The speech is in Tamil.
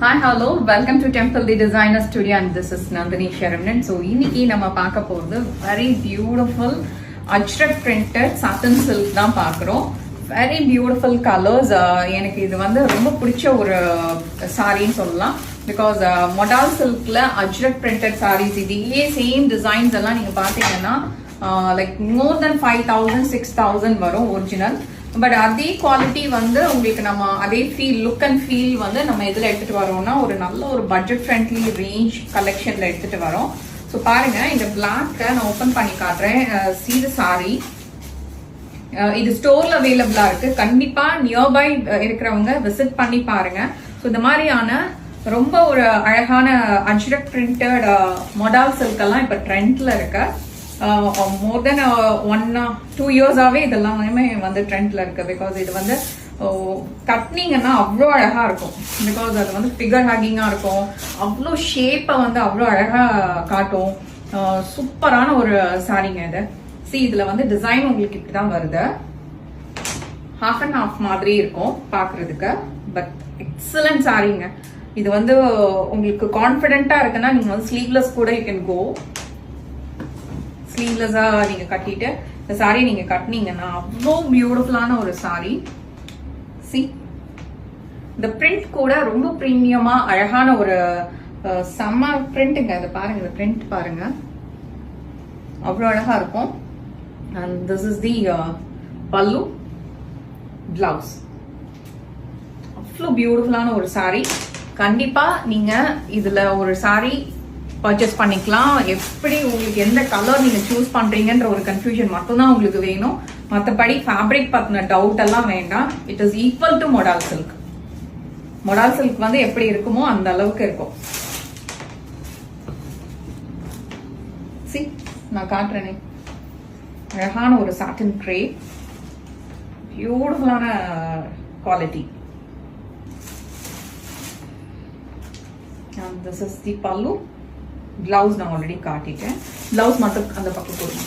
Hi, hello. Welcome to Temple the Designer Studio and this is Nandini Sharamnan. So, இன்னைக்கு நம்ம பார்க்க போறது very beautiful ajrak printed satin silk தான் பார்க்குறோம். Very beautiful colors. எனக்கு இது வந்து ரொம்ப பிடிச்ச ஒரு சாரின்னு சொல்லலாம். Because modal silkல ajrak printed sarees இதே same designs எல்லாம் நீங்க பார்த்தீங்கன்னா like more than 5,000 6,000 வரும் ஒரிஜினல். பட் அதே குவாலிட்டி வந்து உங்களுக்கு நம்ம அதே ஃபீல் லுக் அண்ட் ஃபீல் வந்து நம்ம எதில் எடுத்துட்டு வரோம்னா ஒரு நல்ல ஒரு பட்ஜெட் ஃப்ரெண்ட்லி ரேஞ்ச் கலெக்ஷன்ல எடுத்துட்டு வரோம். ஸோ பாருங்க இந்த பிளாக்கை நான் ஓப்பன் பண்ணி காட்டுறேன். சீது சாரி இது ஸ்டோர்ல அவைலபிளா இருக்கு. கண்டிப்பா நியர்பை இருக்கிறவங்க விசிட் பண்ணி பாருங்க. ஸோ இந்த மாதிரியான ரொம்ப ஒரு அழகான அஜ்ரக் பிரிண்டட் மொடால் சில்க் எல்லாம் இப்ப ட்ரெண்ட்ல இருக்கு. மோர் தென் 1-2 இயர்ஸாவே இதெல்லாம் வந்து ட்ரெண்ட்ல இருக்கு. பிகாஸ் இது வந்து கட்னிங்கன்னா அவ்வளோ அழகா இருக்கும். பிகாஸ் அது வந்து ஃபிகர் ஹேங்கிங்கா இருக்கும். அவ்வளோ ஷேப்பை வந்து அவ்வளோ அழகா காட்டும். சூப்பரான ஒரு சாரிங்க இது. இதுல வந்து டிசைன் உங்களுக்கு இப்படிதான் வருது. ஹாஃப் அண்ட் ஹாஃப் மாதிரி இருக்கும் பாக்குறதுக்கு. பட் எக்ஸலன்ட் சாரிங்க. இது வந்து உங்களுக்கு கான்பிடென்ட்டா இருக்குன்னா நீங்க வந்து ஸ்லீவ்லெஸ் கூட யூ கேன் கோ. ஸ்லீவ்லெஸ்ஸா நீங்க கட்டிட்டு இந்த சாரி நீங்க கட்டினீங்கன்னா அவ்வளோ பியூட்டிஃபுல்லான ஒரு சாரி. இந்த பிரிண்ட் கூட ரொம்ப பிரீமியமா அழகான ஒரு செம்ம பிரிண்ட்டுங்க. இது பாருங்க, இந்த பிரிண்ட் பாருங்க அவ்வளோ அழகா இருக்கும். அண்ட் திஸ் இஸ் தி பல்லு பிளவுஸ். அவ்வளோ பியூட்டிஃபுல்லான ஒரு சாரி. கண்டிப்பா நீங்க இதுல ஒரு சாரி பர்ச்சேஸ் பண்ணிக்கலாம். எப்படி உங்களுக்கு எந்த கலர் நீங்க சூஸ் பண்றீங்கன்ற ஒரு கன்ஃபியூஷன் மட்டும்தான் உங்களுக்கு வேணும். மற்றபடி ஃபேப்ரிக் பத்தின டவுட் எல்லாம் வேண்டாம். It is equal to மொடால் silk. மொடால் silk வந்து எப்படி இருக்குமோ அந்த அளவுக்கு இருக்கும். நான் காட்டுறேனே அழகான ஒரு சாட்டின் கிரேப், பியூட்டிஃபுல்லான quality. And this is the pallu. Blouse நான் ஆல்ரெடி காட்டிட்டேன். பிளவுஸ் மட்டும் அந்த பக்கம் போடுங்க.